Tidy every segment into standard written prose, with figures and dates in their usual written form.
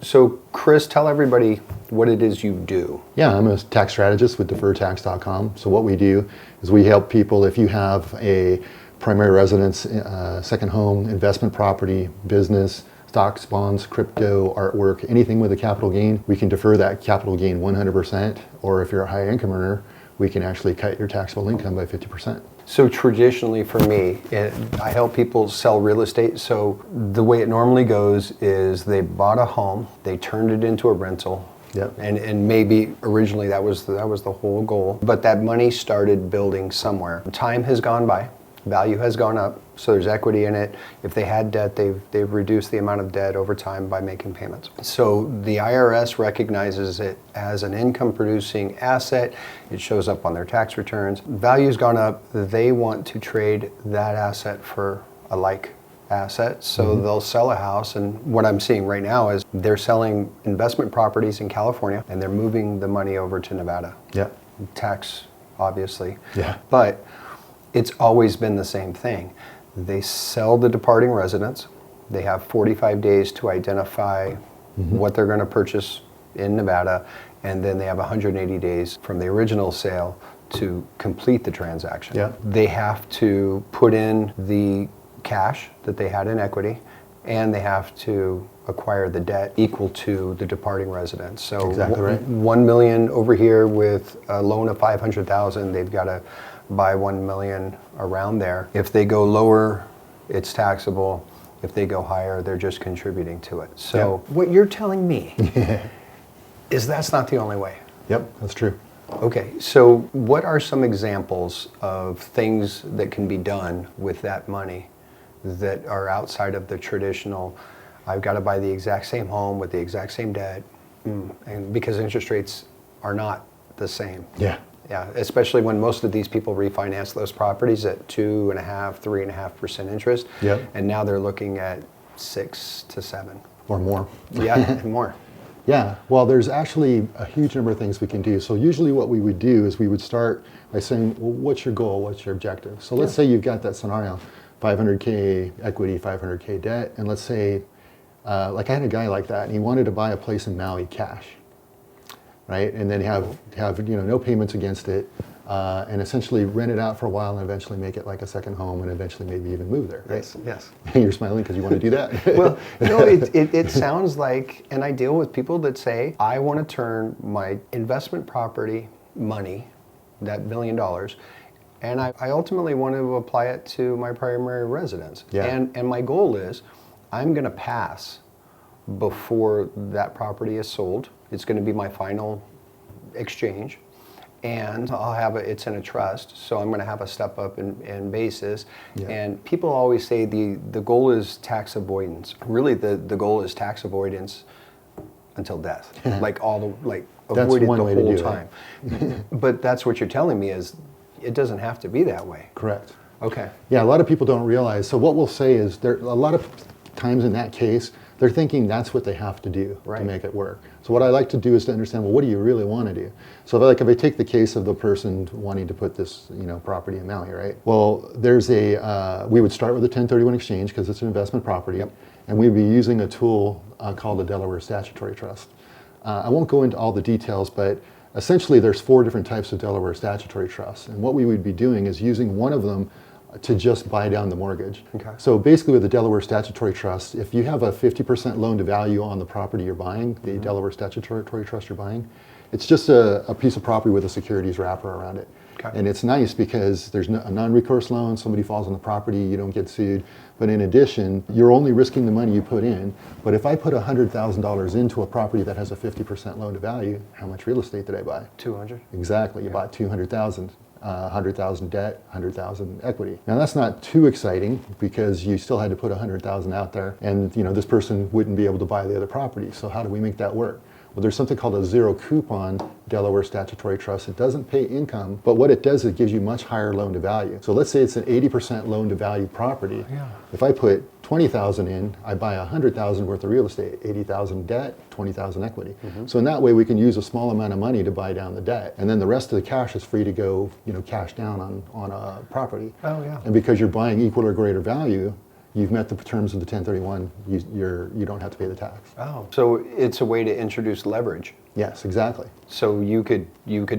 So Chris, tell everybody what it is you do. Yeah, I'm a tax strategist with deferredtax.com. So what we do is we help people if you have a primary residence, second home, investment property, business, stocks, bonds, crypto, artwork, anything with a capital gain, we can defer that capital gain 100%. Or if you're a high income earner, we can actually cut your taxable income by 50%. So traditionally for me, I help people sell real estate. So the way it normally goes is they bought a home, they turned it into a rental. Yep. And maybe originally that was the whole goal, but that money started building somewhere. Time has gone by, value has gone up, so there's equity in it. If they had debt, they've reduced the amount of debt over time by making payments. So the IRS recognizes it as an income producing asset. It shows up on their tax returns. Value's gone up, they want to trade that asset for a like asset, so they'll sell a house. And what I'm seeing right now is they're selling investment properties in California and they're moving the money over to Nevada. Yeah. Tax, obviously. Yeah. But it's always been the same thing. They sell the departing residence. They have 45 days to identify what they're going to purchase in Nevada, and then they have 180 days from the original sale to complete the transaction. Yeah. They have to put in the cash that they had in equity, and they have to acquire the debt equal to the departing residence. So exactly right. 1 million over here with a loan of 500,000, they've got to buy 1 million around there. If they go lower, it's taxable. If they go higher, they're just contributing to it. So what you're telling me is that's not the only way. Yep, that's true. Okay, so what are some examples of things that can be done with that money that are outside of the traditional, I've got to buy the exact same home with the exact same debt, and because interest rates are not the same. Yeah. Yeah, especially when most of these people refinance those properties at 2.5%, 3.5% interest. Yep. And now they're looking at 6 to 7. Or more. Yeah, and more. Yeah, well, there's actually a huge number of things we can do. So usually what we would do is we would start by saying, well, what's your goal? What's your objective? So let's say you've got that scenario, 500K equity, 500K debt. And let's say, like I had a guy like that, and he wanted to buy a place in Maui cash, right? And then have no payments against it, and essentially rent it out for a while and eventually make it like a second home and eventually maybe even move there, right? Yes. You're smiling because you want to do that? Well, no, it sounds like, and I deal with people that say, I want to turn my investment property money, that $1 million, and I ultimately want to apply it to my primary residence. Yeah. And my goal is, I'm going to pass before that property is sold. It's going to be my final exchange. And I'll have it's in a trust, so I'm going to have a step up in basis. Yeah. And people always say the goal is tax avoidance. Really, the goal is tax avoidance until death. Avoid it the whole time. But that's what you're telling me is it doesn't have to be that way. Correct. Okay. Yeah, a lot of people don't realize. So what we'll say is there a lot of times in that case, they're thinking that's what they have to do to make it work. So what I like to do is to understand, well, what do you really want to do? So if I take the case of the person wanting to put this property in Maui, right? Well, there's we would start with a 1031 exchange because it's an investment property, and we'd be using a tool called the Delaware Statutory Trust. I won't go into all the details, but essentially there's 4 different types of Delaware Statutory Trusts, and what we would be doing is using one of them to just buy down the mortgage. Okay. So basically with the Delaware Statutory Trust, if you have a 50% loan to value on the property you're buying, the Delaware Statutory Trust you're buying, it's just a piece of property with a securities wrapper around it. Okay. And it's nice because there's a non-recourse loan, somebody falls on the property, you don't get sued. But in addition, you're only risking the money you put in. But if I put $100,000 into a property that has a 50% loan to value, how much real estate did I buy? 200. Exactly, you bought 200,000. 100,000 debt, 100,000 equity. Now that's not too exciting because you still had to put 100,000 out there, and this person wouldn't be able to buy the other property. So how do we make that work? Well, there's something called a zero coupon Delaware Statutory Trust. It doesn't pay income, but what it does is it gives you much higher loan to value. So let's say it's an 80% loan to value property. Yeah. If I put 20,000 in, I buy 100,000 worth of real estate, 80,000 debt, 20,000 equity. So in that way, we can use a small amount of money to buy down the debt, and then the rest of the cash is free to go, cash down on a property. Oh yeah. And because you're buying equal or greater value, you've met the terms of the 1031, you don't have to pay the tax. Oh, so it's a way to introduce leverage. Yes, exactly. So you could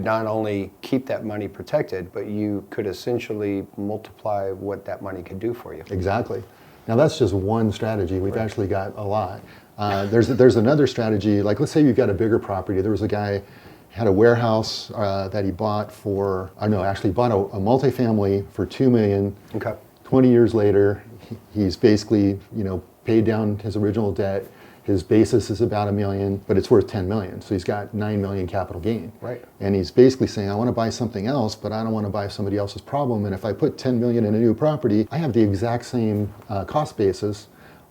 not only keep that money protected, but you could essentially multiply what that money could do for you. Exactly. Now that's just one strategy. We've actually got a lot. There's another strategy, like let's say you've got a bigger property. There was a guy had a warehouse that he bought actually bought a multifamily for $2 million. Okay. 20 years later, he's basically, paid down his original debt. His basis is about $1 million, but it's worth $10 million. So he's got $9 million capital gain. Right. And he's basically saying, I want to buy something else, but I don't want to buy somebody else's problem. And if I put $10 million in a new property, I have the exact same cost basis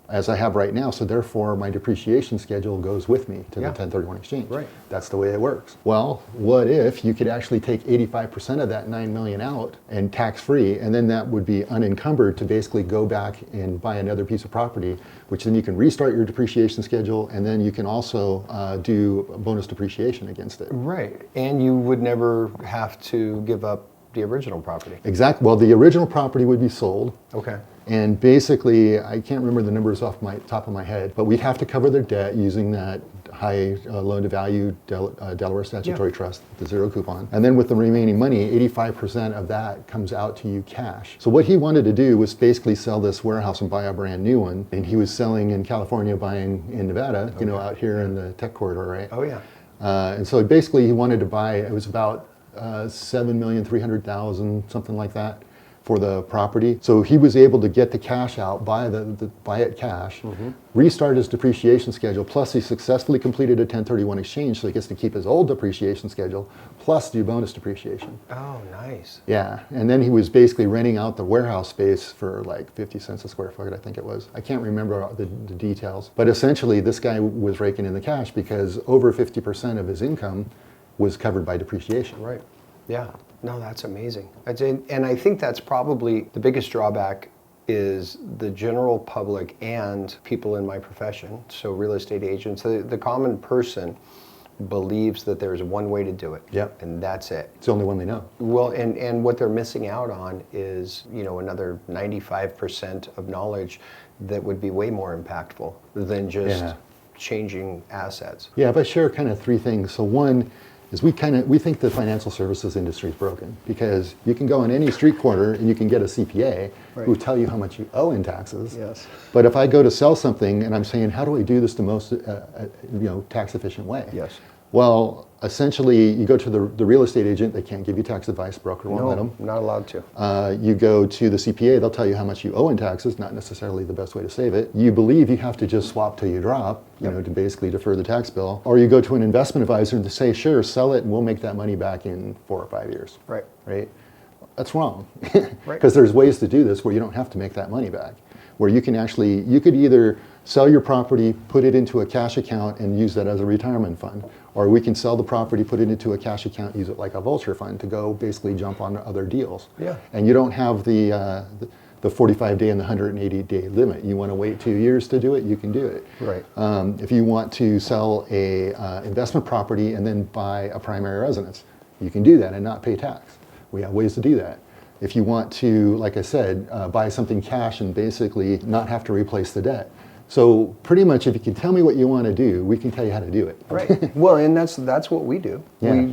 as I have right now. So therefore, my depreciation schedule goes with me to the 1031 exchange. Right. That's the way it works. Well, what if you could actually take 85% of that $9 million out and tax-free, and then that would be unencumbered to basically go back and buy another piece of property, which then you can restart your depreciation schedule, and then you can also do bonus depreciation against it. Right. And you would never have to give up the original property. Exactly. Well, the original property would be sold. Okay. And basically, I can't remember the numbers off my top of my head, but we'd have to cover their debt using that high loan-to-value Delaware Statutory Trust, the zero coupon. And then with the remaining money, 85% of that comes out to you cash. So what he wanted to do was basically sell this warehouse and buy a brand new one. And he was selling in California, buying in Nevada, out here in the tech corridor, right? Oh, yeah. And so basically he wanted to buy, it was about $7,300,000, something like that, for the property. So he was able to get the cash out, buy it cash, restart his depreciation schedule, plus he successfully completed a 1031 exchange, so he gets to keep his old depreciation schedule, plus do bonus depreciation. Oh, nice. Yeah, and then he was basically renting out the warehouse space for like 50 cents a square foot, I think it was. I can't remember the details, but essentially this guy was raking in the cash because over 50% of his income was covered by depreciation. Right. Yeah. No, that's amazing. And I think that's probably the biggest drawback is the general public and people in my profession, so real estate agents, the common person believes that there's one way to do it. Yep. And that's it. It's the only one they know. Well, and what they're missing out on is, another 95% of knowledge that would be way more impactful than just changing assets. Yeah, if I share kind of three things. So one is we think the financial services industry is broken because you can go on any street corner and you can get a CPA who will tell you how much you owe in taxes. Yes. But if I go to sell something and I'm saying, how do I do this the most tax efficient way? Yes. Well, essentially, you go to the real estate agent, they can't give you tax advice, broker won't let them. Not allowed to. You go to the CPA, they'll tell you how much you owe in taxes, not necessarily the best way to save it. You believe you have to just swap till you drop, to basically defer the tax bill. Or you go to an investment advisor and to say, sure, sell it and we'll make that money back in 4 or 5 years. Right. Right? That's wrong. Right. Because there's ways to do this where you don't have to make that money back. Where you could either sell your property, put it into a cash account and use that as a retirement fund. Or we can sell the property, put it into a cash account, use it like a vulture fund to go basically jump on other deals. Yeah. And you don't have the 45-day and the 180-day limit. You want to wait 2 years to do it, you can do it. Right. If you want to sell a investment property and then buy a primary residence, you can do that and not pay tax. We have ways to do that. If you want to, like I said, buy something cash and basically not have to replace the debt. So pretty much if you can tell me what you want to do, we can tell you how to do it. Right. Well, and that's what we do. Yeah.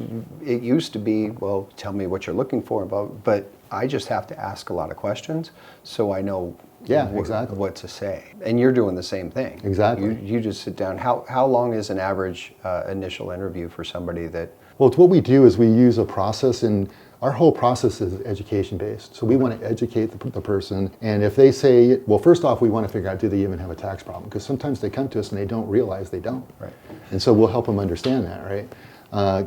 It used to be, well, tell me what you're looking for, but I just have to ask a lot of questions so I know exactly what to say. And you're doing the same thing. Exactly. You just sit down. How long is an average initial interview for somebody that... Well, what we do is we use a process, and our whole process is education based. So we want to educate the person. And if they say, well, first off, we want to figure out, do they even have a tax problem? Because sometimes they come to us and they don't realize they don't. Right. And so we'll help them understand that, right?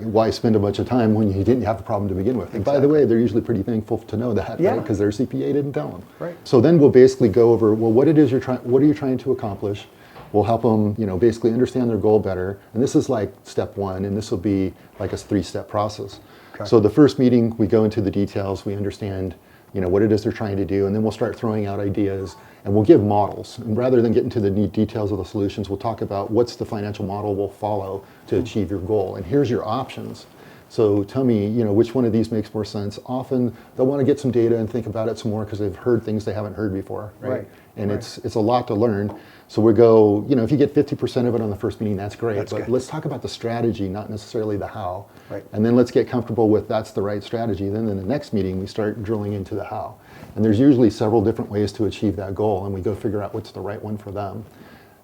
Why spend a bunch of time when you didn't have the problem to begin with? And by the way, they're usually pretty thankful to know that, right? Because their CPA didn't tell them. Right. So then we'll basically go over, well, what are you trying to accomplish? We'll help them, basically understand their goal better. And this is like step one, and this will be like a 3-step process. Okay. So the first meeting, we go into the details, we understand, what it is they're trying to do, and then we'll start throwing out ideas, and we'll give models. And rather than get into the neat details of the solutions, we'll talk about what's the financial model we'll follow to achieve your goal, and here's your options. So tell me, which one of these makes more sense. Often they'll want to get some data and think about it some more because they've heard things they haven't heard before, right? And it's a lot to learn. So we go, if you get 50% of it on the first meeting, that's great. That's but good. let's talk about the strategy, not necessarily the how. Right. And then let's get comfortable with that's the right strategy. Then in the next meeting, we start drilling into the how. And there's usually several different ways to achieve that goal, and we go figure out what's the right one for them.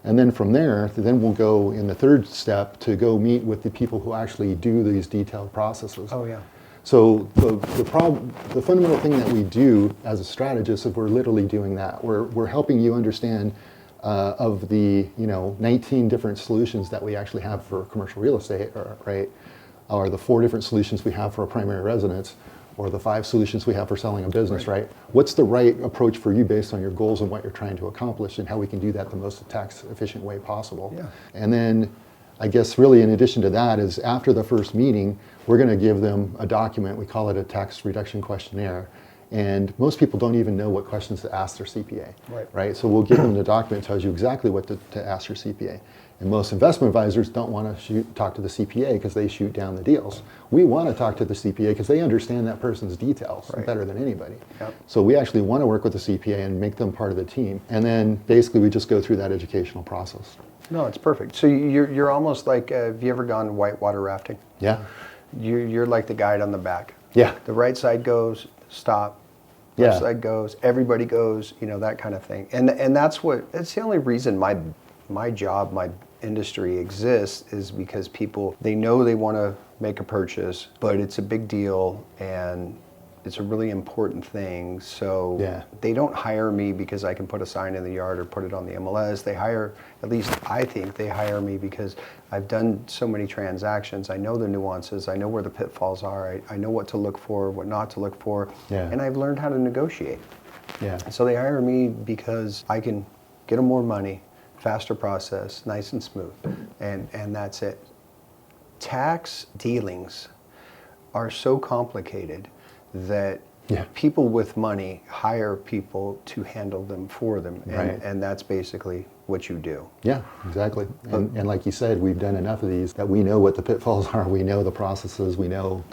And then from there, then we'll go in the third step to go meet with the people who actually do these detailed processes. Oh, yeah. So the fundamental thing that we do as a strategist is we're literally doing that. We're helping you understand of the 19 different solutions that we actually have for commercial real estate, right? Or the 4 different solutions we have for a primary residence, or the 5 solutions we have for selling a business, right? What's the right approach for you based on your goals and what you're trying to accomplish, and how we can do that the most tax efficient way possible. Yeah. And then I guess really in addition to that is after the first meeting, we're going to give them a document. We call it a tax reduction questionnaire. And most people don't even know what questions to ask their CPA, right? So we'll give them the document that tells you exactly what to ask your CPA. And most investment advisors don't want to talk to the CPA because they shoot down the deals. We want to talk to the CPA because they understand that person's details better than anybody. Yep. So we actually want to work with the CPA and make them part of the team. And then basically we just go through that educational process. No, it's perfect. So you're almost like, have you ever gone whitewater rafting? Yeah. You're like the guide on the back. Yeah. The right side goes, stop. Left side goes, everybody goes, that kind of thing. And that's the only reason my job, my industry exists, is because people, they know they want to make a purchase, but it's a big deal and it's a really important thing. So they don't hire me because I can put a sign in the yard or put it on the MLS. They hire, at least I think they hire me because I've done so many transactions. I know the nuances. I know where the pitfalls are. I know what to look for, what not to look for. And I've learned how to negotiate. So they hire me because I can get them more money, faster process, nice and smooth. And that's it. Tax dealings are so complicated that people with money hire people to handle them for them, and that's basically what you do. Yeah, exactly. And like you said, we've done enough of these that we know what the pitfalls are, we know the processes, we know,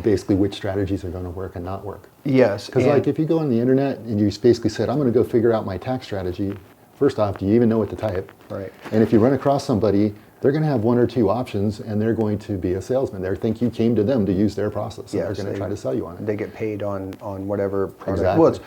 basically which strategies are going to work and not work. Yes. Because like if you go on the internet and you basically said, I'm going to go figure out my tax strategy, first off, do you even know what to type? Right. And if you run across somebody, they're going to have 1 or 2 options, and they're going to be a salesman. They think you came to them to use their process, and they're going to try to sell you on it. They get paid on whatever product. Exactly. Well, it's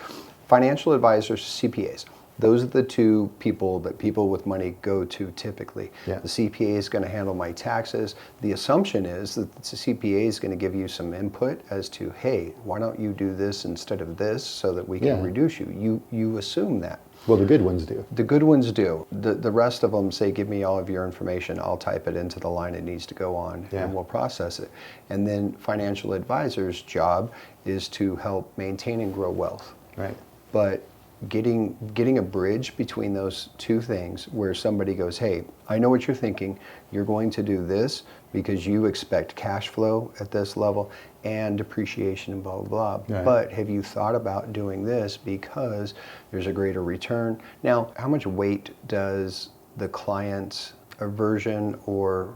financial advisors, CPAs. Those are the 2 people that people with money go to typically. The CPA is going to handle my taxes. The assumption is that the CPA is going to give you some input as to, hey, why don't you do this instead of this so that we can reduce you. You assume that. Well, the good ones do. The good ones do. The rest of them say, give me all of your information, I'll type it into the line it needs to go on, and we'll process it. And then financial advisors' job is to help maintain and grow wealth. Right. But getting a bridge between those 2 things where somebody goes, hey, I know what you're thinking, you're going to do this because you expect cash flow at this level and depreciation and blah, blah, blah. But have you thought about doing this because there's a greater return? Now, how much weight does the client's aversion or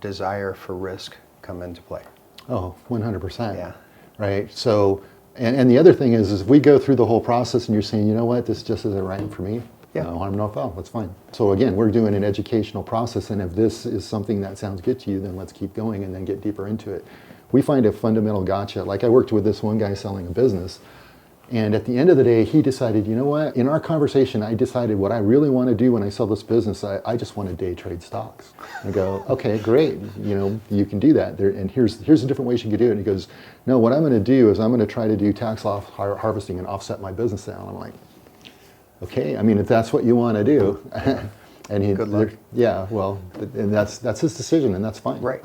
desire for risk come into play? Oh, 100%. Yeah. Right. So, and the other thing is if we go through the whole process and you're saying, you know what, this just isn't right for me. No harm, no foul. That's fine. So again, we're doing an educational process, and if this is something that sounds good to you, then let's keep going and then get deeper into it. We find a fundamental gotcha. Like I worked with this one guy selling a business, and at the end of the day, he decided, you know what? In our conversation, I decided what I really want to do when I sell this business, I just want to day trade stocks. I go, okay, great. You can do that. And here's the different ways you can do it. And he goes, no, what I'm going to do is I'm going to try to do tax loss harvesting and offset my business sale. And I'm like, okay, I mean, if that's what you want to do. And good luck. Yeah, well, and that's his decision, and that's fine. Right.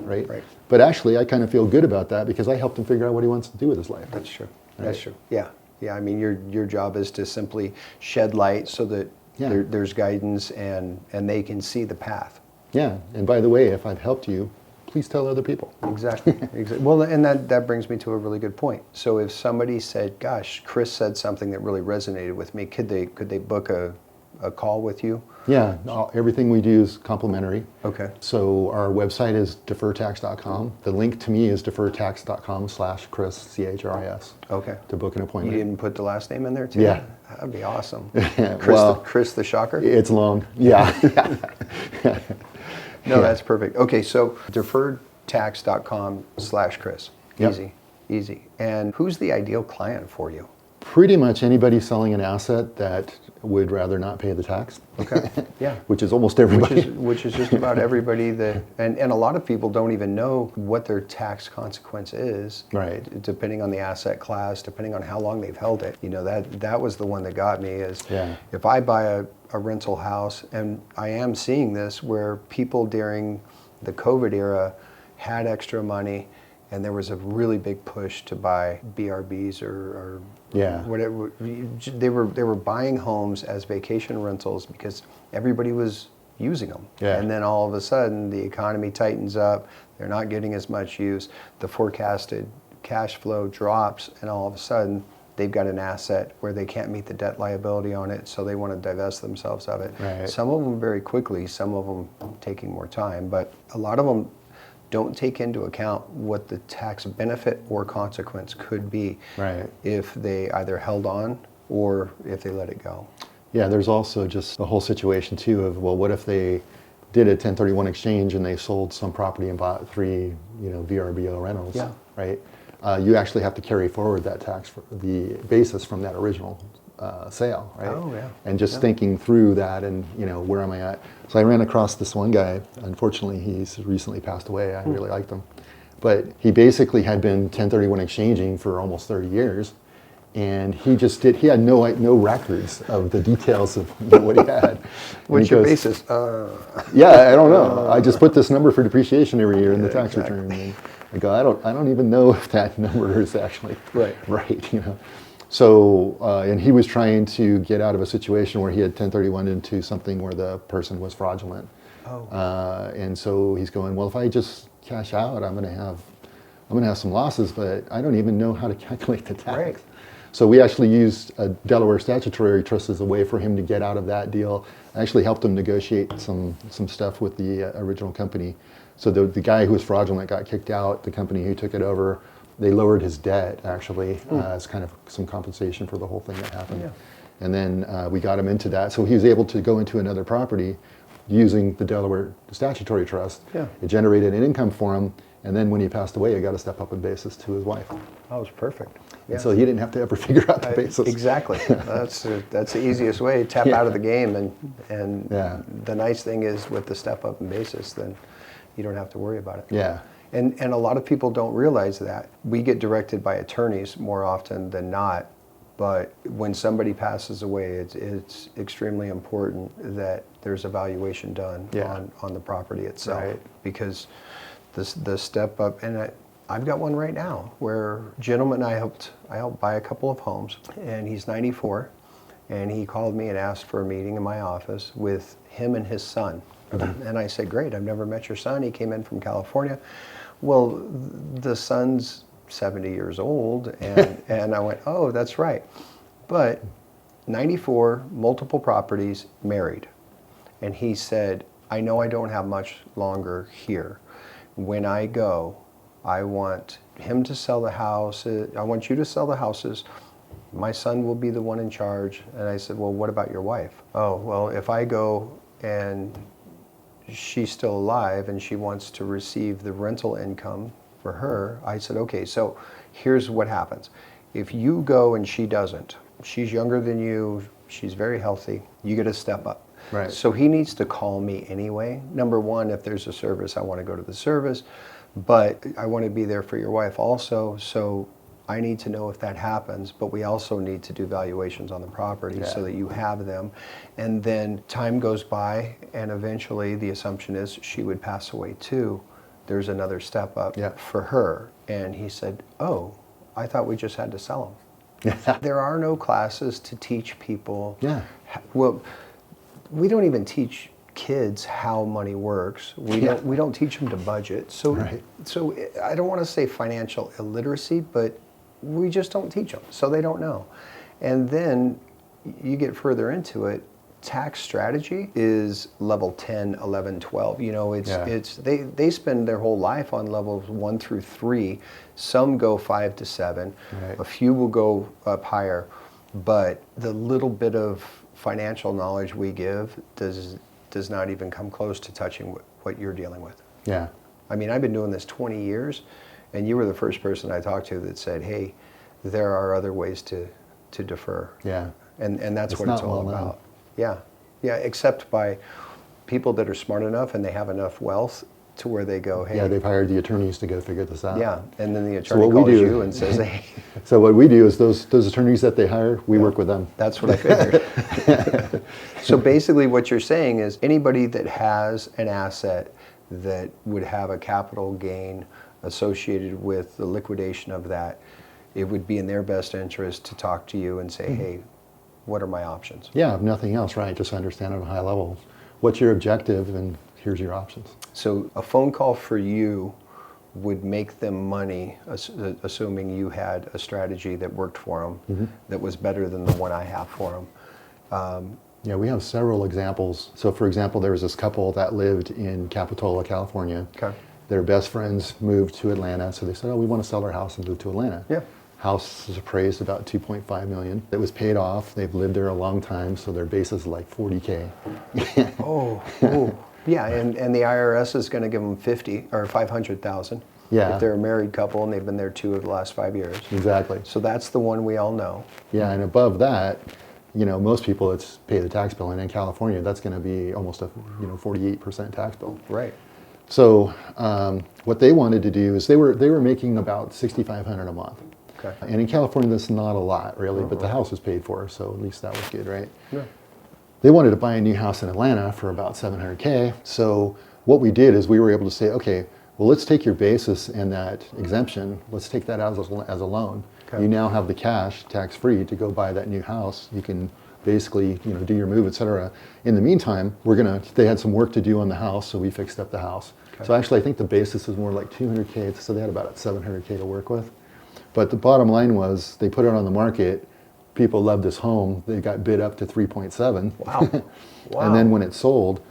But But actually, I kind of feel good about that because I helped him figure out what he wants to do with his life. That's true. Right? That's true. Yeah. I mean, your job is to simply shed light so that there's guidance and they can see the path. Yeah. And by the way, if I've helped you, please tell other people. Exactly. Well, and that brings me to a really good point. So if somebody said, "Gosh, Chris said something that really resonated with me," could they book a a call with you? Yeah, everything we do is complimentary. Okay. So our website is defertax.com. The link to me is defertax.com/Chris, C-H-R-I-S. Okay. To book an You appointment. didn't put the last name in there too? Yeah. That'd be awesome. Well, Chris the Shocker? It's long. Yeah. No, that's perfect. Okay, so deferredtax.com/Chris. Yep. Easy. And who's the ideal client for you? Pretty much anybody selling an asset that would rather not pay the tax. Okay. Yeah. Which is almost everybody. Which is just about everybody and a lot of people don't even know what their tax consequence is. Right. Depending on the asset class, depending on how long they've held it. You know, that was the one that got me is if I buy a rental house, and I am seeing this where people during the COVID era had extra money and there was a really big push to buy BRBs or whatever. They were buying homes as vacation rentals because everybody was using them. Yeah. And then all of a sudden the economy tightens up, they're not getting as much use, the forecasted cash flow drops, and all of a sudden they've got an asset where they can't meet the debt liability on it, so they want to divest themselves of it. Right. Some of them very quickly, some of them taking more time, but a lot of them don't take into account what the tax benefit or consequence could be if they either held on or if they let it go. Yeah, there's also just the whole situation too of, well, what if they did a 1031 exchange and they sold some property and bought 3, VRBO rentals, right? You actually have to carry forward that tax, the basis from that original sale, right? Oh, yeah. And just thinking through that and, where am I at? So I ran across this one guy. Unfortunately, he's recently passed away. I really liked him. But he basically had been 1031 exchanging for almost 30 years. And he had no records of the details of what he had. What's your basis? Yeah, I don't know. I just put this number for depreciation every year in the tax return. And I go, I don't even know if that number is actually right. So, and he was trying to get out of a situation where he had 1031 into something where the person was fraudulent. And so he's going, well, if I just cash out, I'm going to have some losses, but I don't even know how to calculate the tax. Right. So we actually used a Delaware Statutory Trust as a way for him to get out of that deal. I actually helped him negotiate some stuff with the original company. So the guy who was fraudulent got kicked out. The company who took it over, they lowered his debt actually as kind of some compensation for the whole thing that happened. Yeah. And then we got him into that. So he was able to go into another property using the Delaware Statutory Trust. Yeah. It generated an income for him. And then when he passed away, it got a step up in basis to his wife. That was perfect. Yeah. And so he didn't have to ever figure out the basis. Exactly. That's the easiest way. Tap out of the game, and the nice thing is with the step up in basis, then you don't have to worry about it. Yeah. And a lot of people don't realize that. We get directed by attorneys more often than not, but when somebody passes away, it's extremely important that there's a valuation done on the property itself, because the step up, and I've got one right now where a gentleman I helped buy a couple of homes, and he's 94, and he called me and asked for a meeting in my office with him and his son. And I said, great, I've never met your son. He came in from California. Well, the son's 70 years old, and I went, oh, that's right. But 94, multiple properties, married. And he said, I know I don't have much longer here. When I go, I want him to sell the house. I want you to sell the houses. My son will be the one in charge. And I said, well, what about your wife? Oh, well, if I go and she's still alive and she wants to receive the rental income for her, I said, okay, so here's what happens. If you go and she doesn't, she's younger than you, she's very healthy, you get a step up. Right. So he needs to call me anyway. Number one, if there's a service, I want to go to the service, but I want to be there for your wife also, so I need to know if that happens, but we also need to do valuations on the property so that you have them. And then time goes by, and eventually the assumption is she would pass away too. There's another step up for her. And he said, oh, I thought we just had to sell them. There are no classes to teach people. Well, we don't even teach kids how money works. We don't teach them to budget. So I don't want to say financial illiteracy, but we just don't teach them, so they don't know. And then you get further into it, tax strategy is level 10, 11, 12. You know, Yeah. they spend their whole life on levels 1 through 3. Some go 5 to 7. Right. A few will go up higher, but the little bit of financial knowledge we give does not even come close to touching what you're dealing with. Yeah. I mean, I've been doing this 20 years, and you were the first person I talked to that said, hey, there are other ways to defer. Yeah. And that's It's what it's not all well known. about. Yeah. Yeah, except by people that are smart enough and they have enough wealth to where they go, hey. Yeah, they've hired the attorneys to go figure this out. Yeah, and then the So attorney what we calls do- you and says, hey. So what we do is those attorneys that they hire, we work with them. That's what I figured. So basically what you're saying is anybody that has an asset that would have a capital gain associated with the liquidation of that, it would be in their best interest to talk to you and say, hey, what are my options? Yeah, if nothing else, right? Just understand at a high level. What's your objective, and here's your options. So a phone call for you would make them money, assuming you had a strategy that worked for them, that was better than the one I have for them. Yeah, we have several examples. So for example, there was this couple that lived in Capitola, California. Okay. Their best friends moved to Atlanta, so they said, oh, we want to sell our house and move to Atlanta. Yeah. House is appraised about $2.5 million. It was paid off. They've lived there a long time, so their basis is like $40K. Oh. Yeah, and the IRS is going to give them 50 or 500,000. Yeah. If they're a married couple and they've been there 2 of the last 5 years. Exactly. So that's the one we all know. Yeah, and above that, you know, most people it's pay the tax bill, and in California, that's going to be almost a 48% tax bill. Right. So what they wanted to do is they were making about $6,500 a month. Okay. And in California, that's not a lot really, but the house was paid for, so at least that was good, right? Yeah. They wanted to buy a new house in Atlanta for about $700K. So what we did is we were able to say, okay, well, let's take your basis and that exemption, let's take that as a loan. Okay. You now have the cash tax-free to go buy that new house. You can basically, do your move, et cetera. In the meantime, they had some work to do on the house, so we fixed up the house. Okay. So actually, I think the basis was more like $200K, so they had about $700K to work with. But the bottom line was they put it on the market. People loved this home. They got bid up to 3.7. Wow. Wow. And then when it sold,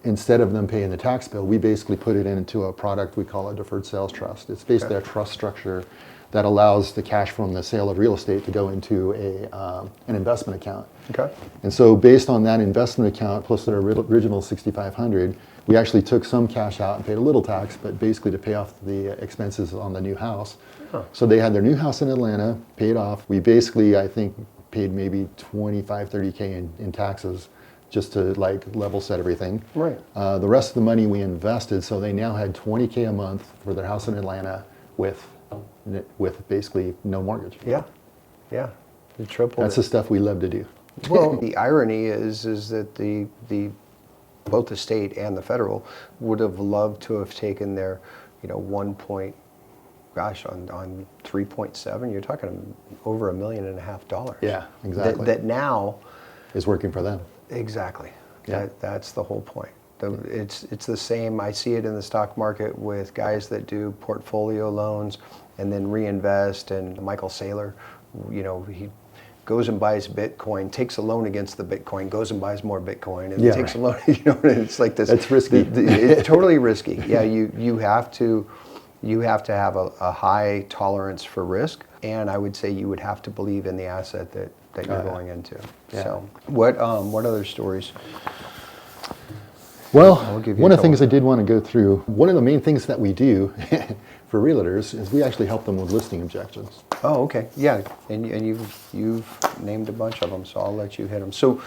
instead of them paying the tax bill, we basically put it into a product we call a Deferred Sales Trust. It's basically a trust structure that allows the cash from the sale of real estate to go into an investment account. Okay. And so based on that investment account plus their original $6,500, we actually took some cash out and paid a little tax, but basically to pay off the expenses on the new house. Huh. So they had their new house in Atlanta, paid off. We basically, I think, paid maybe 25, 30K in taxes just to like level set everything. Right. The rest of the money we invested, so they now had 20K a month for their house in Atlanta with basically no mortgage. Yeah. Yeah. You tripled That's it. the stuff we love to do. Well, the irony is that both the state and the federal would have loved to have taken their, on 3.7, you're talking over $1.5 million. Yeah, exactly. That now Is working for them. exactly. Yeah. That's the whole point. It's the same. I see it in the stock market with guys that do portfolio loans and then reinvest. And Michael Saylor, he goes and buys Bitcoin, takes a loan against the Bitcoin, goes and buys more Bitcoin, and takes a loan. And it's like this. That's risky. It's totally risky. Yeah, you have to have a high tolerance for risk, and I would say you would have to believe in the asset that you're going into. Yeah. So what other stories? Well, I'll give you one a of the things I couple. did want to go through, one of the main things that we do for realtors is we actually help them with listing objections. Oh, okay. Yeah, and you've named a bunch of them, so I'll let you hit them. So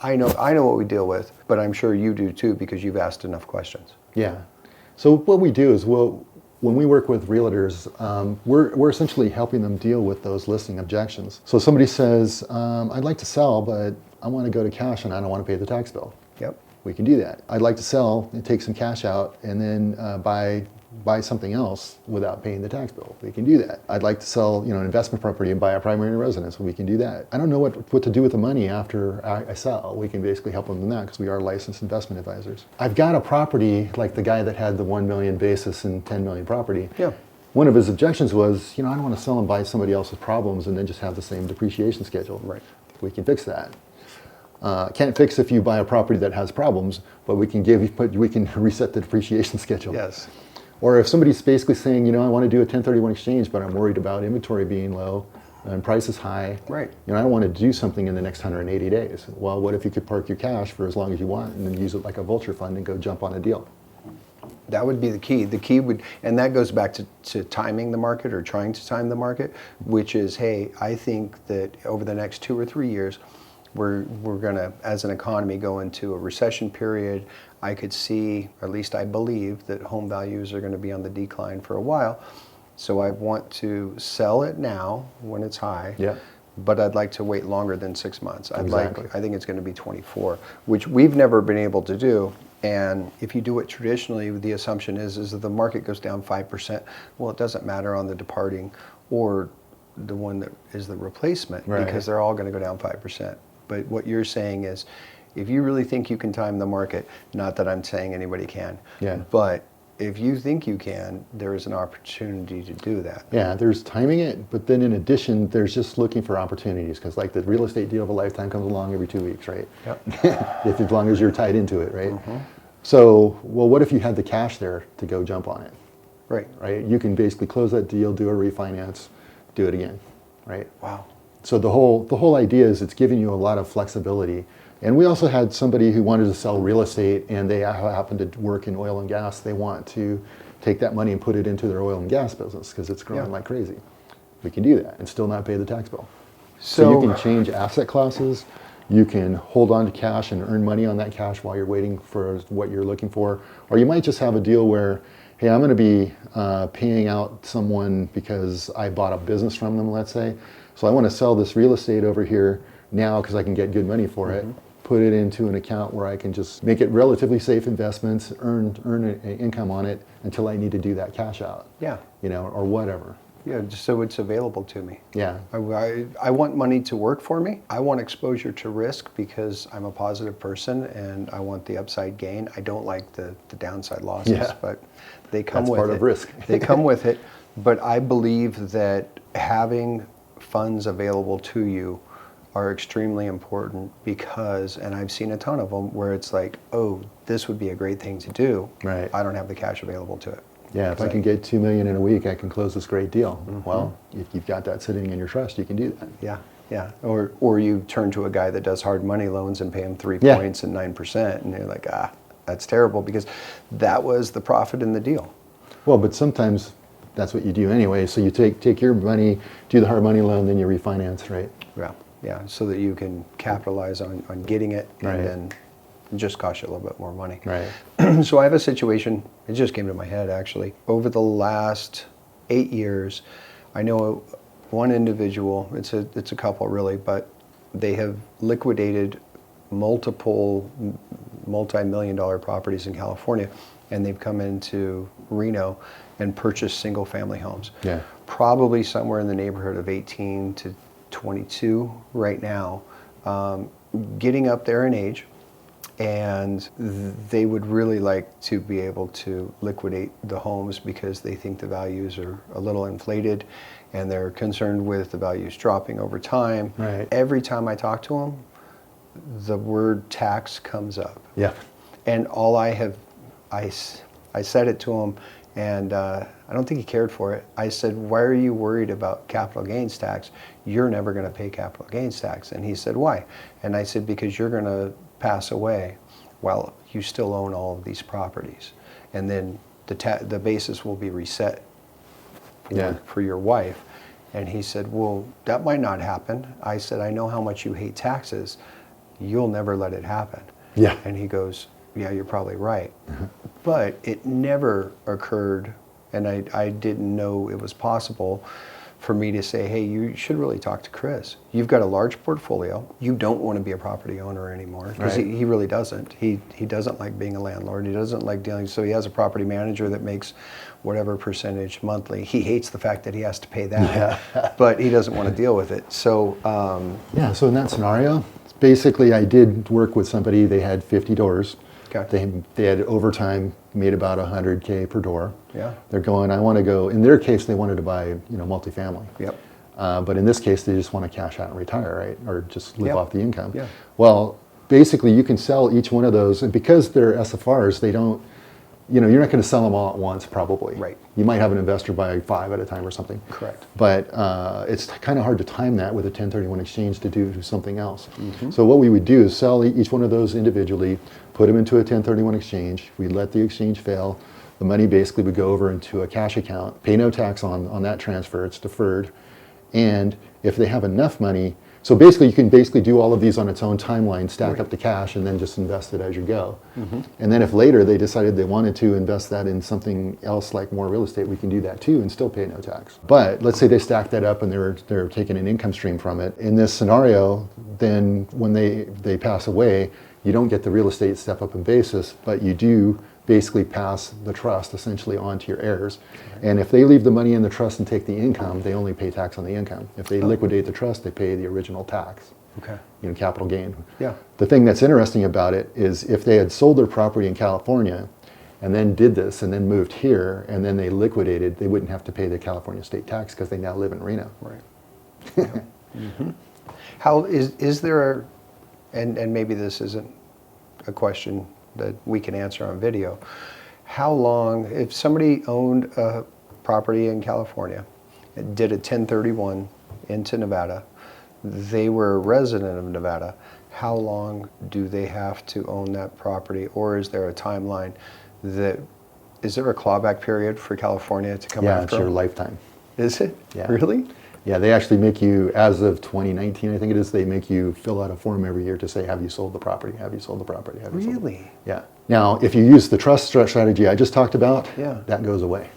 I know what we deal with, but I'm sure you do too because you've asked enough questions. Yeah. So what we do is when we work with realtors, we're essentially helping them deal with those listing objections. So somebody says, I'd like to sell, but I want to go to cash and I don't want to pay the tax bill. Yep. We can do that. I'd like to sell and take some cash out and then buy something else without paying the tax bill. We can do that. I'd like to sell, an investment property and buy a primary residence. We can do that. I don't know what to do with the money after I sell. We can basically help them in that because we are licensed investment advisors. I've got a property like the guy that had the 1 million basis and 10 million property. Yeah. One of his objections was, I don't want to sell and buy somebody else's problems and then just have the same depreciation schedule. Right. We can fix that. Can't fix if you buy a property that has problems, but we can reset the depreciation schedule. Yes. Or if somebody's basically saying, I want to do a 1031 exchange, but I'm worried about inventory being low and price is high. Right. I want to do something in the next 180 days. Well, what if you could park your cash for as long as you want and then use it like a vulture fund and go jump on a deal? That would be the key. The key would, and that goes back to timing the market or trying to time the market, which is, hey, I think that over the next 2 or 3 years, we're going to, as an economy, go into a recession period. I could see, or at least I believe, that home values are going to be on the decline for a while. So I want to sell it now when it's high. Yeah. But I'd like to wait longer than 6 months. Exactly. I think it's going to be 24, which we've never been able to do. And if you do it traditionally, the assumption is that the market goes down 5%. Well, it doesn't matter on the departing or the one that is the replacement, right, because they're all going to go down 5%. But what you're saying is, if you really think you can time the market, not that I'm saying anybody can, but if you think you can, there is an opportunity to do that. Yeah, there's timing it, but then in addition, there's just looking for opportunities, because like the real estate deal of a lifetime comes along every 2 weeks, right? Yep. As long as you're tied into it, right? Mm-hmm. So, well, what if you had the cash there to go jump on it? Right. Right? You can basically close that deal, do a refinance, do it again, right? Wow. So the whole idea is it's giving you a lot of flexibility. And we also had somebody who wanted to sell real estate, and they happen to work in oil and gas. They want to take that money and put it into their oil and gas business because it's growing like crazy. We can do that and still not pay the tax bill. So you can change asset classes. You can hold on to cash and earn money on that cash while you're waiting for what you're looking for. Or you might just have a deal where, hey, I'm going to be paying out someone because I bought a business from them, let's say. So I want to sell this real estate over here now because I can get good money for it. Put it into an account where I can just make it relatively safe investments, earn an income on it until I need to do that cash out. Yeah. Or whatever. Yeah, just so it's available to me. Yeah. I want money to work for me. I want exposure to risk because I'm a positive person and I want the upside gain. I don't like the downside losses, but they come with it. That's part of risk. They come with it. But I believe that having funds available to you are extremely important because, and I've seen a ton of them where it's like, oh, this would be a great thing to do. Right. I don't have the cash available to it. Yeah, if I can get $2 million in a week, I can close this great deal. Well, if you've got that sitting in your trust, you can do that. Yeah, yeah. Or you turn to a guy that does hard money loans and pay him 3 points and 9%, and you're like, that's terrible because that was the profit in the deal. Well, but sometimes that's what you do anyway. So you take your money, do the hard money loan, then you refinance, right? Yeah, yeah. So that you can capitalize on getting it and then just cost you a little bit more money. Right. So I have a situation, it just came to my head actually. Over the last 8 years, I know one individual, it's a couple really, but they have liquidated multiple multi-million-dollar properties in California, and they've come into Reno and purchased single-family homes. Yeah. Probably somewhere in the neighborhood of 18 to 22 right now, getting up there in age. And they would really like to be able to liquidate the homes because they think the values are a little inflated and they're concerned with the values dropping over time. Right. Every time I talk to them, the word tax comes up. Yeah. And all I said it to him, and I don't think he cared for it. I said, why are you worried about capital gains tax? You're never going to pay capital gains tax. And he said, why? And I said, because you're going to pass away while you still own all of these properties. And then the basis will be reset for your wife. And he said, well, that might not happen. I said, I know how much you hate taxes. You'll never let it happen. Yeah. And he goes, yeah, you're probably right. But it never occurred, and I didn't know it was possible for me to say, hey, you should really talk to Chris. You've got a large portfolio. You don't want to be a property owner anymore. Because he really doesn't. He doesn't like being a landlord. He doesn't like dealing, so he has a property manager that makes whatever percentage monthly. He hates the fact that he has to pay that, but he doesn't want to deal with it. So so in that scenario, basically I did work with somebody, they had 50 doors. Okay. They had overtime, made about $100K per door. Yeah. They're going, I want to go, in their case, they wanted to buy, multifamily. Yep. But in this case, they just want to cash out and retire, right? Or just live off the income. Yeah. Well, basically you can sell each one of those, and because they're SFRs, they don't, you're not going to sell them all at once probably. Right. You might have an investor buy 5 at a time or something. Correct. But it's kind of hard to time that with a 1031 exchange to do something else. So what we would do is sell each one of those individually, put them into a 1031 exchange. We let the exchange fail. The money basically would go over into a cash account, pay no tax on that transfer, it's deferred. And if they have enough money, so basically you can do all of these on its own timeline, stack up the cash, and then just invest it as you go. And then if later they decided they wanted to invest that in something else like more real estate, we can do that too and still pay no tax. But let's say they stack that up and they're taking an income stream from it. In this scenario, then when they pass away, you don't get the real estate step up in basis, but you do basically pass the trust essentially on to your heirs. And if they leave the money in the trust and take the income, they only pay tax on the income. If they liquidate the trust, they pay the original tax. Okay. Capital gain. Yeah. The thing that's interesting about it is if they had sold their property in California and then did this and then moved here and then they liquidated, they wouldn't have to pay the California state tax because they now live in Reno. Right. How is there and maybe this isn't a question that we can answer on video. How long, if somebody owned a property in California, did a 1031 into Nevada, they were a resident of Nevada, how long do they have to own that property? Or is there a timeline is there a clawback period for California to come after? Yeah, it's your lifetime. Is it? Yeah. Really? Yeah, they actually make you, as of 2019, I think it is, they make you fill out a form every year to say, have you sold the property? Have you sold the property? Have you sold it? Really? Yeah. Now, if you use the trust strategy I just talked about, Yeah. that goes away.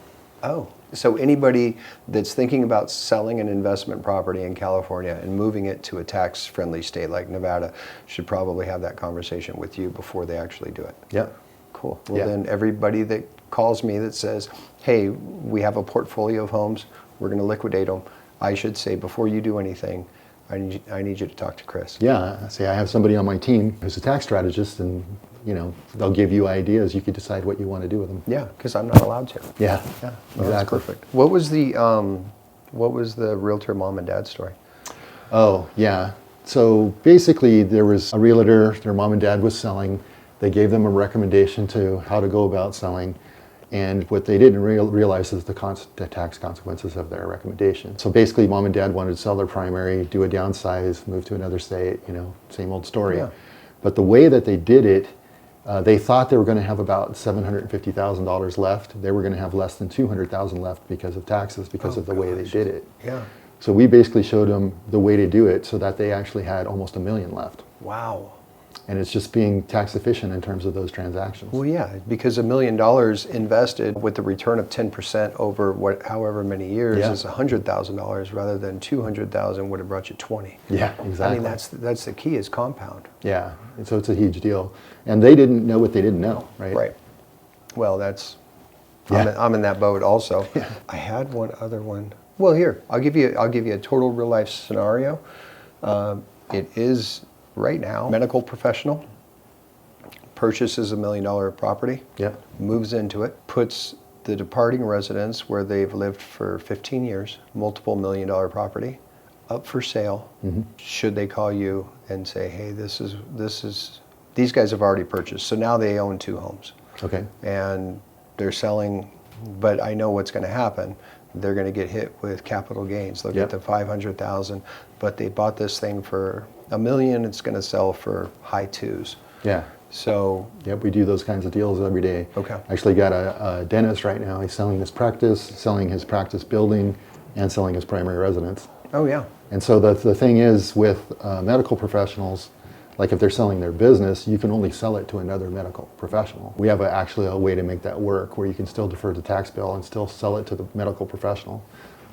Oh, so anybody that's thinking about selling an investment property in California and moving it to a tax-friendly state like Nevada should probably have that conversation with you before they actually do it. Yep. Cool. Well, Yeah. then everybody that calls me that says, hey, we have a portfolio of homes, we're going to liquidate them, I should say, before you do anything, I need you to talk to Chris. Yeah, say I have somebody on my team who's a tax strategist, and they'll give you ideas. You could decide what you want to do with them. Yeah, because I'm not allowed to. Yeah, Yeah, exactly. That's perfect. What was the realtor mom and dad story? Oh, yeah. So basically, there was a realtor, their mom and dad was selling. They gave them a recommendation to how to go about selling. And what they didn't realize is the tax consequences of their recommendation. So basically, mom and dad wanted to sell their primary, do a downsize, move to another state, same old story. Yeah. But the way that they did it, they thought they were going to have about $750,000 left. They were going to have less than $200,000 left because of taxes, because of the way they did it. Yeah. So we basically showed them the way to do it so that they actually had almost $1 million left. Wow. And it's just being tax efficient in terms of those transactions. Well, yeah, because $1 million invested with the return of 10% over however many years is $100,000 rather than $200,000 would have brought you 20. Yeah, exactly. I mean, that's the key is compound. Yeah, and so it's a huge deal. And they didn't know what they didn't know, right? Right. Well, that's Yeah. I'm in that boat also. Yeah. I had one other one. Well, here I'll give you a total real life scenario. It is. Right now, medical professional purchases $1 million property, Yep. moves into it, puts the departing residence where they've lived for 15 years, multiple $1 million property, up for sale. Should they call you and say, hey, these guys have already purchased, so now they own 2 homes. Okay. And they're selling, but I know what's going to happen. They're going to get hit with capital gains. They'll get the $500,000, but they bought this thing for $1 million. It's going to sell for high 2s. Yeah. So. Yep, we do those kinds of deals every day. Okay. Actually got a dentist right now. He's selling his practice building, and selling his primary residence. Oh yeah. And so the thing is with medical professionals, like if they're selling their business, you can only sell it to another medical professional. We have actually a way to make that work where you can still defer the tax bill and still sell it to the medical professional.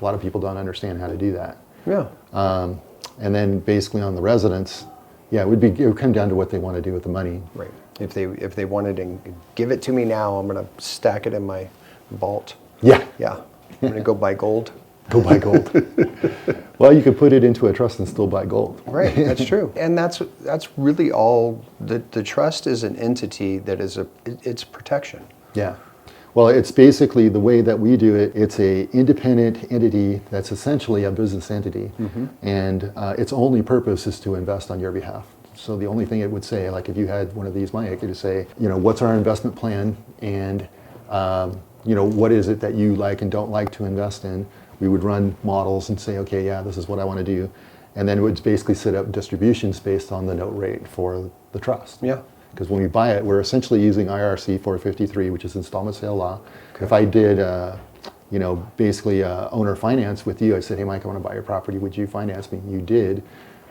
A lot of people don't understand how to do that. Yeah. And then basically on the residents, yeah, it would come down to what they want to do with the money. Right. If they wanted to give it to me now, I'm going to stack it in my vault. Yeah. Yeah. I'm going to go buy gold. Go buy gold. Well, you could put it into a trust and still buy gold. Right, that's true. And that's really all, the trust is an entity that is it's protection. Yeah. Well, it's basically the way that we do it. It's a independent entity that's essentially a business entity, and its only purpose is to invest on your behalf. So the only thing it would say, like if you had one of these, Mike, it would say, what's our investment plan, and what is it that you like and don't like to invest in. We would run models and say, okay, yeah, this is what I want to do. And then it would basically set up distributions based on the note rate for the trust. Yeah. Because when we buy it, we're essentially using IRC 453, which is installment sale law. Okay. If I did, basically owner finance with you, I said, hey, Mike, I want to buy your property. Would you finance me? You did.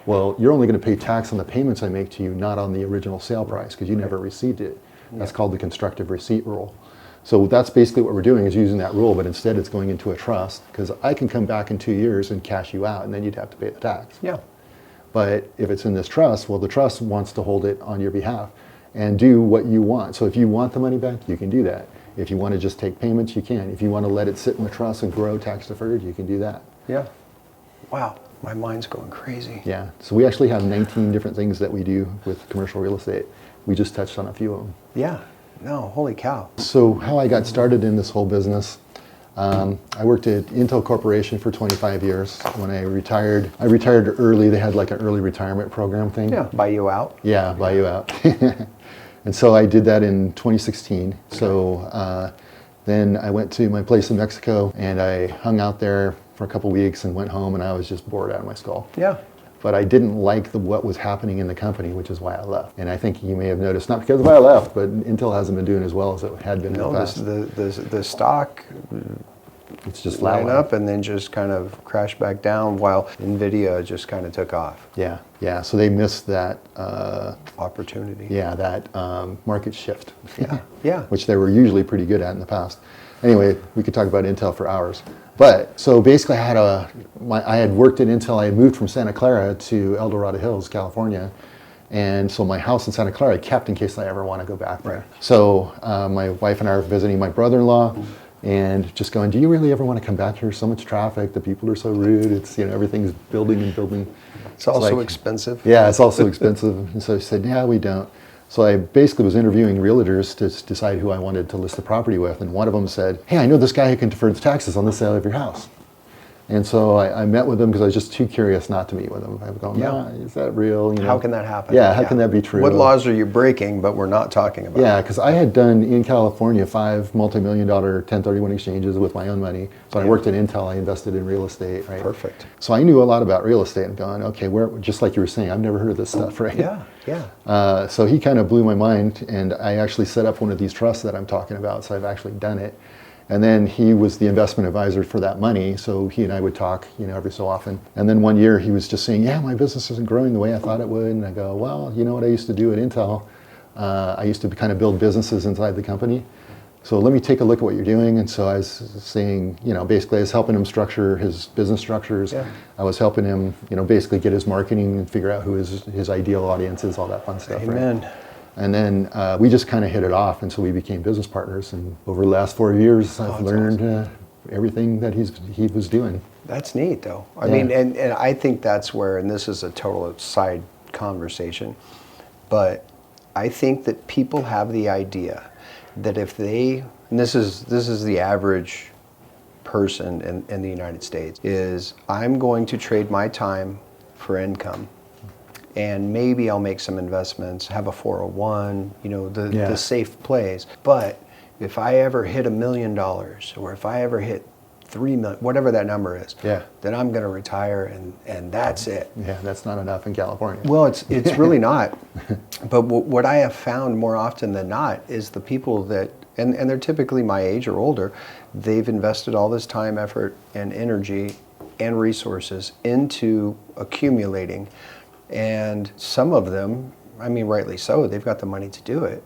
Well, you're only going to pay tax on the payments I make to you, not on the original sale price, because you never received it. That's called the constructive receipt rule. So that's basically what we're doing, is using that rule, but instead it's going into a trust, because I can come back in 2 years and cash you out, and then you'd have to pay the tax. Yeah. But if it's in this trust, well, the trust wants to hold it on your behalf and do what you want. So if you want the money back, you can do that. If you want to just take payments, you can. If you want to let it sit in the trust and grow tax deferred, you can do that. Yeah. Wow. My mind's going crazy. Yeah. So we actually have 19 different things that we do with commercial real estate. We just touched on a few of them. Yeah. No, holy cow. So how I got started in this whole business, I worked at Intel Corporation for 25 years. When I retired early. They had like an early retirement program thing. Yeah, buy you out. Yeah, buy you out. And so I did that in 2016. Okay. So then I went to my place in Mexico, and I hung out there for a couple weeks and went home, and I was just bored out of my skull. Yeah. But I didn't like what was happening in the company, which is why I left. And I think you may have noticed, not because of why I left, but Intel hasn't been doing as well as it had been in the past. The stock it's just line up and then just kind of crashed back down, while NVIDIA just kind of took off. Yeah, yeah. So they missed that opportunity. Yeah, that market shift. Yeah, yeah. Which they were usually pretty good at in the past. Anyway, we could talk about Intel for hours. But so basically, I had worked at Intel. I had moved from Santa Clara to El Dorado Hills, California, and so my house in Santa Clara I kept in case I ever want to go back there. Right. So my wife and I are visiting my brother-in-law, and just going, do you really ever want to come back here? So much traffic. The people are so rude. It's everything's building and building. It's also expensive. Yeah, it's also expensive. And so she said, yeah, we don't. So I basically was interviewing realtors to decide who I wanted to list the property with, and one of them said, hey, I know this guy who can defer the taxes on the sale of your house. And so I met with him because I was just too curious not to meet with him. I was going, is that real? How can that happen? Yeah, how can that be true? What laws are you breaking, but we're not talking about? Yeah, because I had done in California 5 multi-million-dollar 1031 exchanges with my own money. So I worked at Intel, I invested in real estate, right? Perfect. So I knew a lot about real estate and going, okay, just like you were saying, I've never heard of this stuff, right? Yeah, yeah. So he kind of blew my mind, and I actually set up one of these trusts that I'm talking about, so I've actually done it. And then he was the investment advisor for that money, so he and I would talk, every so often. And then one year he was just saying, yeah, my business isn't growing the way I thought it would. And I go, well, you know what I used to do at Intel? I used to kind of build businesses inside the company. So let me take a look at what you're doing. And so I was saying, basically I was helping him structure his business structures. Yeah. I was helping him, basically get his marketing and figure out who his ideal audience is, all that fun stuff. Amen. Right? And then we just kind of hit it off, and so we became business partners. And over the last 4 years, I've learned everything that he was doing. That's neat, though. I mean, and I think that's where, and this is a total side conversation, but I think that people have the idea that if they, and this is the average person in the United States, is I'm going to trade my time for income. And maybe I'll make some investments, have a 401, the safe plays. But if I ever hit $1 million, or if I ever hit 3 million, whatever that number is, then I'm going to retire, and that's it. Yeah, that's not enough in California. Well, it's really not. But what I have found more often than not is the people that, and they're typically my age or older, they've invested all this time, effort, and energy and resources into accumulating. And some of them, I mean, rightly so, they've got the money to do it.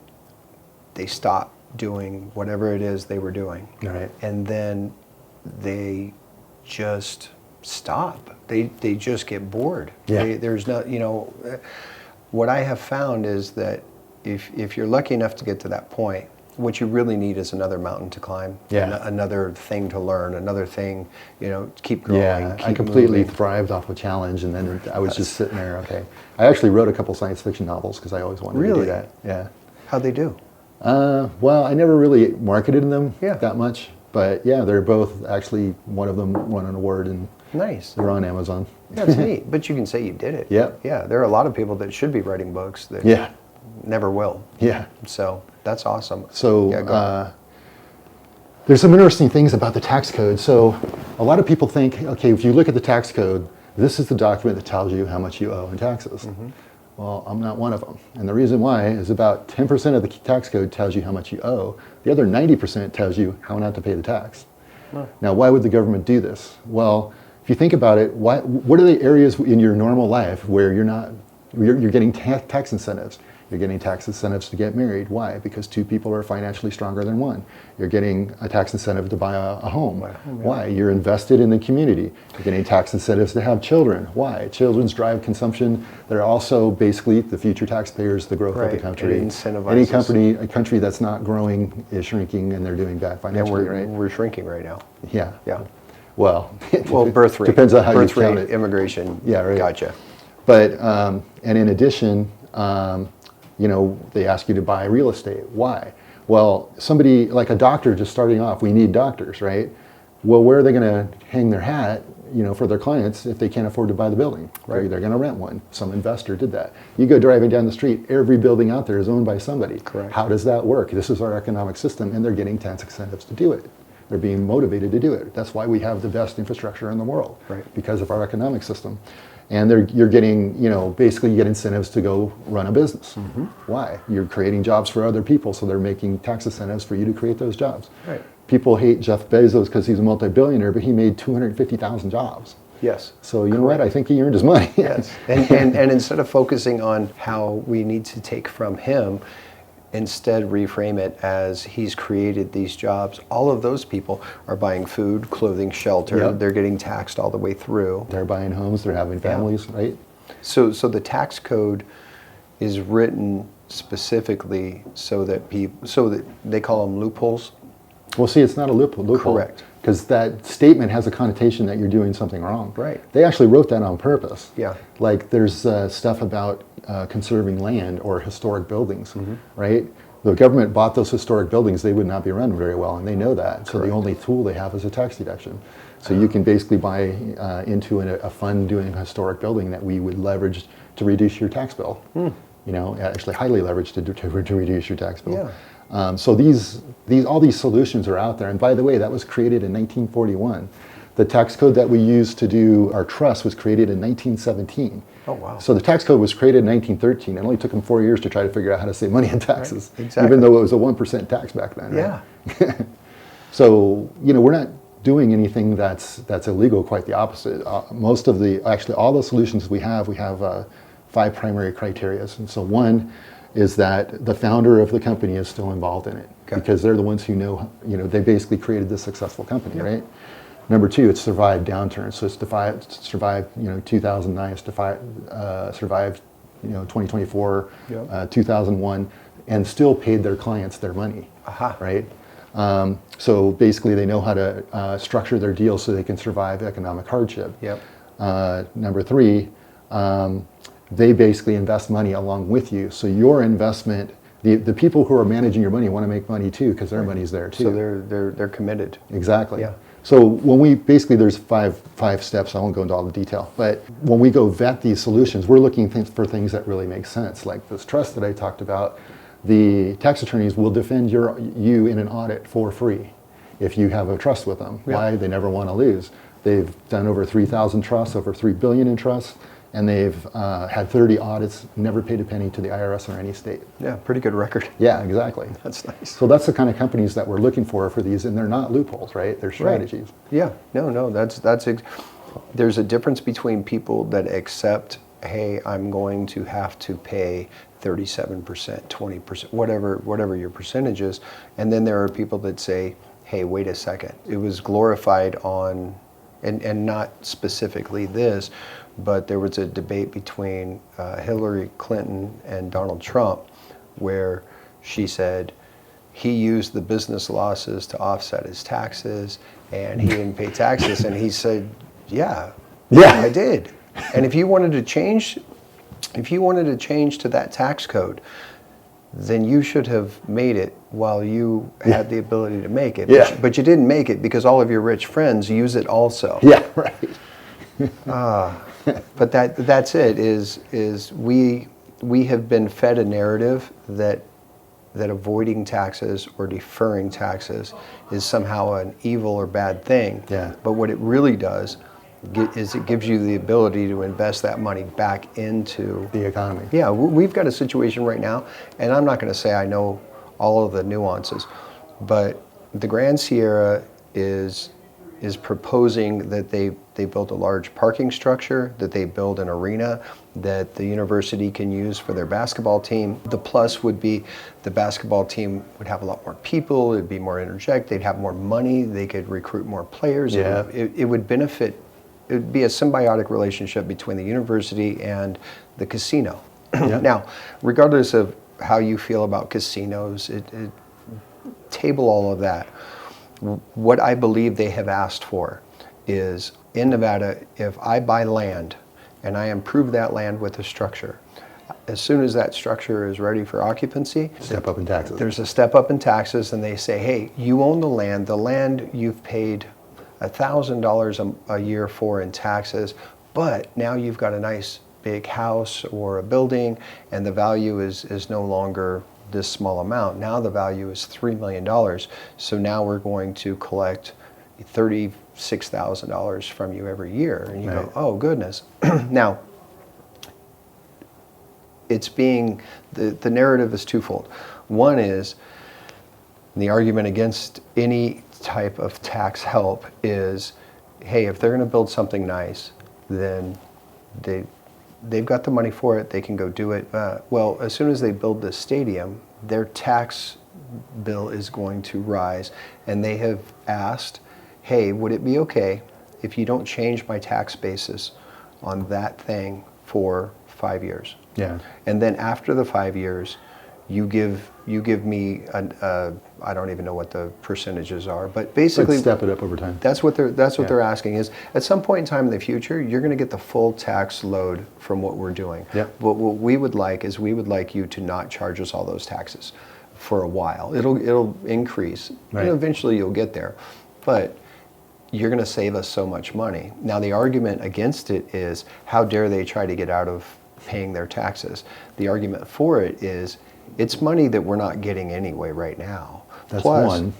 They stop doing whatever it is they were doing. Right. And then they just stop. They just get bored. Yeah. There's no, what I have found is that if you're lucky enough to get to that point, what you really need is another mountain to climb, another thing to learn, another thing, to keep growing. Yeah, keep I completely moving. thrived off a challenge, and then I was just sitting there, okay. I actually wrote a couple science fiction novels because I always wanted to do that. Yeah. How'd they do? Well, I never really marketed them that much, but yeah, they're both, actually, one of them won an award in Nice. They're on Amazon. That's neat. But you can say you did it. Yeah. Yeah. There are a lot of people that should be writing books that Yeah. never will. Yeah. So that's awesome. So Yeah, go ahead. there's some interesting things about the tax code. So a lot of people think, okay, if you look at the tax code, this is the document that tells you how much you owe in taxes. Well, I'm not one of them. And the reason why is about 10% of the tax code tells you how much you owe. The other 90% tells you how not to pay the tax. Now, why would the government do this? Well, if you think about it, what are the areas in your normal life where you're getting tax incentives? You're getting tax incentives to get married. Why? Because two people are financially stronger than one. You're getting a tax incentive to buy a home. Why? You're invested in the community. You're getting tax incentives to have children. Why? Children's drive consumption. They're also basically the future taxpayers, the growth of the country. It incentivizes. A country that's not growing is shrinking, and they're doing bad financially, right? We're shrinking right now. Yeah. Yeah. Well, Birth rate. Depends on how birth you count rate, it. immigration. Yeah, right. Gotcha. But, and in addition, they ask you to buy real estate. Why? Well, somebody like a doctor just starting off, we need doctors, right? Well, where are they going to hang their hat, for their clients if they can't afford to buy the building? Right. They're going to rent one. Some investor did that. You go driving down the street, every building out there is owned by somebody. Correct. How does that work? This is our economic system, and they're getting tax incentives to do it. They're being motivated to do it. That's why we have the best infrastructure in the world, because of our economic system. And you're getting, basically you get incentives to go run a business. Why? You're creating jobs for other people, so they're making tax incentives for you to create those jobs. Right. People hate Jeff Bezos because he's a multi-billionaire, but he made 250,000 jobs. Yes. So you know what? I think he earned his money. Yes. And instead of focusing on how we need to take from him, instead reframe it as he's created these jobs. All of those people are buying food, clothing, shelter. Yep. They're getting taxed all the way through. They're buying homes, they're having families, right? So the tax code is written specifically so that they call them loopholes. Well, see, it's not a loophole. Correct. Because that statement has a connotation that you're doing something wrong. Right. They actually wrote that on purpose. Yeah. Like there's stuff about conserving land or historic buildings, right? The government bought those historic buildings, they would not be run very well, and they know that. So the only tool they have is a tax deduction. So you can basically buy into a fund doing a historic building that we would leverage to reduce your tax bill. Actually highly leveraged to reduce your tax bill. Yeah. So all these solutions are out there. And by the way, that was created in 1941. The tax code that we use to do our trust was created in 1917. Oh, wow. So the tax code was created in 1913. It only took them 4 years to try to figure out how to save money in taxes, Exactly. even though it was a 1% tax back then. Right? Yeah. So, we're not doing anything that's illegal, quite the opposite. Actually all the solutions we have 5 primary criteria. And so one is that the founder of the company is still involved in it, because they're the ones who know, they basically created this successful company, right? Number 2, it's survived downturns. So it's survived, 2009, it's survived, 2024, 2001, and still paid their clients their money, right? So basically they know how to structure their deals so they can survive economic hardship. Number 3, they basically invest money along with you. So your investment, the people who are managing your money want to make money too, because their money's there too. So they're committed. Exactly. Yeah. So when we there's five steps. I won't go into all the detail, but when we go vet these solutions, we're looking for things that really make sense. Like this trust that I talked about, the tax attorneys will defend you in an audit for free if you have a trust with them. Why? They never want to lose. They've done over 3,000 trusts, over $3 billion in trusts, and they've had 30 audits, never paid a penny to the IRS or any state. Yeah, pretty good record. Yeah, exactly. That's nice. So that's the kind of companies that we're looking for these, and they're not loopholes, right? They're strategies. Right. Yeah, no, there's a difference between people that accept, hey, I'm going to have to pay 37%, 20%, whatever your percentage is, and then there are people that say, hey, wait a second, it was glorified on, and not specifically this, but there was a debate between Hillary Clinton and Donald Trump where she said he used the business losses to offset his taxes and he didn't pay taxes, and he said, yeah, I did. And if you wanted to change to that tax code, then you should have made it while you had the ability to make it. But you didn't make it because all of your rich friends use it also. Yeah, right. But that's it. Is we have been fed a narrative that avoiding taxes or deferring taxes is somehow an evil or bad thing. Yeah. But what it really does is it gives you the ability to invest that money back into The economy. Yeah, we've got a situation right now, and I'm not going to say I know all of the nuances, but the Grand Sierra is proposing that they build a large parking structure, that they build an arena that the university can use for their basketball team. The plus would be the basketball team would have a lot more people, it'd be more energetic, they'd have more money, they could recruit more players. Yeah. It would benefit, it would be a symbiotic relationship between the university and the casino. Yeah. Now, regardless of how you feel about casinos, table all of that. What I believe they have asked for is, in Nevada, if I buy land and I improve that land with a structure, as soon as that structure is ready for occupancy, Step up in taxes. there's a step up in taxes, and they say, hey, you own the land you've paid $1,000 a year for in taxes, but now you've got a nice big house or a building, and the value is no longer this small amount. Now the value is $3 million. So now we're going to collect $36,000 from you every year. And you Right. go, oh goodness. Now, it's being, the narrative is twofold. One is, the argument against any type of tax help is, hey, if they're going to build something nice, then they've got the money for it, they can go do it. Well, as soon as they build this stadium, their tax bill is going to rise. And they have asked, hey, would it be okay if you don't change my tax basis on that thing for 5 years? Yeah. And then after the 5 years, you give me I don't even know what the percentages are, but basically Let's step it up over time. that's what Yeah. they're asking is, at some point in time in the future, you're going to get the full tax load from what we're doing. Yeah. But what we would like is, we would like you to not charge us all those taxes for a while. It'll increase, Right. and eventually you'll get there. But you're going to save us so much money. Now, the argument against it is, how dare they try to get out of paying their taxes? The argument for it is, it's money that we're not getting anyway right now. That's Plus, one.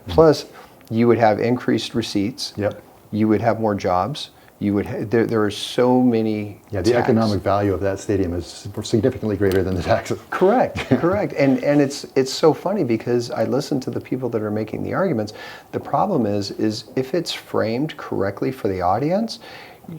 plus, you would have increased receipts. Yep. You would have more jobs. You would there are so many. Yeah, the tax- economic value of that stadium is significantly greater than the taxes. Correct, correct. And it's so funny, because I listen to the people that are making the arguments. The problem is if it's framed correctly for the audience,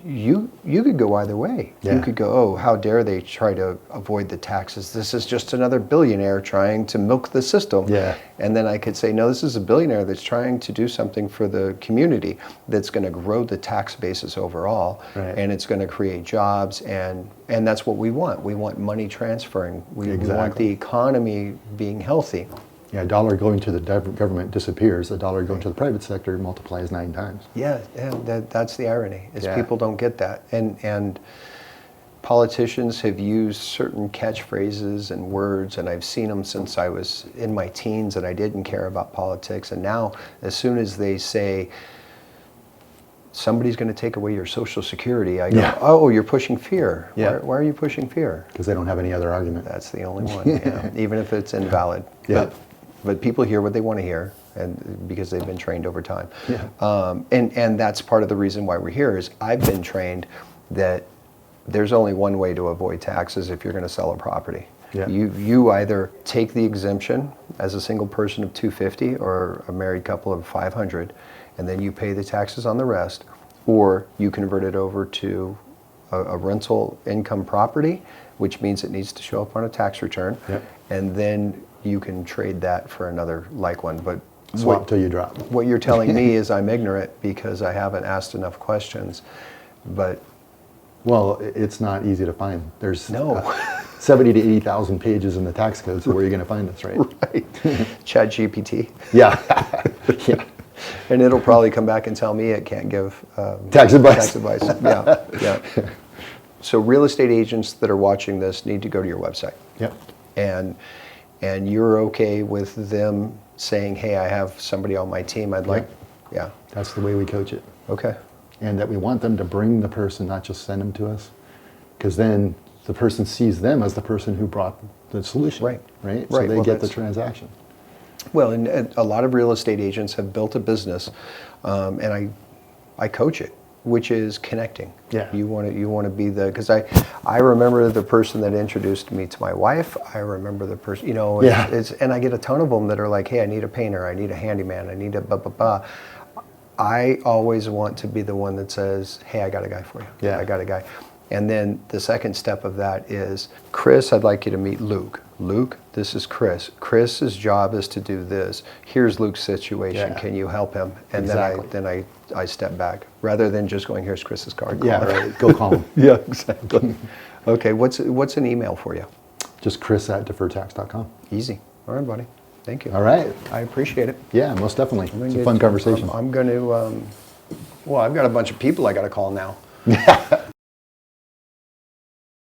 you could go either way. Yeah. You could go, oh, how dare they try to avoid the taxes? This is just another billionaire trying to milk the system. Yeah. And then I could say, no, this is a billionaire that's trying to do something for the community that's going to grow the tax basis overall, Right. and it's going to create jobs, and that's what we want. We want money transferring. We want Exactly. the economy being healthy. Yeah, a dollar going to the government disappears. A dollar going to the private sector multiplies 9 times. Yeah, that's the irony, is Yeah. people don't get that. And politicians have used certain catchphrases and words, and I've seen them since I was in my teens, and I didn't care about politics. And now, as soon as they say, somebody's going to take away your Social Security, I go, Yeah. oh, you're pushing fear. Yeah. Why are you pushing fear? Because they don't have any other argument. That's the only one, yeah. Even if it's invalid. Yeah. But people hear what they want to hear, and because they've been trained over time. Yeah. And that's part of the reason why we're here, is I've been trained that there's only one way to avoid taxes if you're going to sell a property. Yeah. You either take the exemption as a single person of $250 or a married couple of $500, and then you pay the taxes on the rest, or you convert it over to a rental income property, which means it needs to show up on a tax return, Yep. and then you can trade that for another like one. But Swap till you drop. what you're telling me is I'm ignorant because I haven't asked enough questions. But Well, it's not easy to find. There's No. 70 to 80,000 pages in the tax code, so where are you going to find this, right? right, ChatGPT, Yeah. Yeah. and it'll probably come back and tell me it can't give Tax advice. Tax advice. Yeah, yeah. So real estate agents that are watching this need to go to your website. Yep. And you're okay with them saying, hey, I have somebody on my team I'd like? Yeah. That's the way we coach it. Okay. and that we want them to bring the person, not just send them to us, because then the person sees them as the person who brought the solution. Right. So Right. they Well, get the that's- transaction. Well, and a lot of real estate agents have built a business, and I coach it, which is connecting. Yeah. You want to be because I remember the person that introduced me to my wife. I remember the person, Yeah. and I get a ton of them that are like, hey, I need a painter, I need a handyman, I need a blah blah blah. I always want to be the one that says, hey, I got a guy for you. Yeah. I got a guy. And then the second step of that is, Chris, I'd like you to meet Luke. Luke, this is Chris. Chris's job is to do this. Here's Luke's situation. Yeah. Can you help him? And Exactly. then I step back rather than just going, here's Chris's card. Yeah, Call him. right. Go call them. Yeah, exactly. Okay, what's an email for you? Just chris@deferredtax.com. Easy. All right, buddy. Thank you. All right. I appreciate it. Yeah, most definitely. I'm gonna It's a get- fun conversation. I'm going to, well, I've got a bunch of people I got to call now.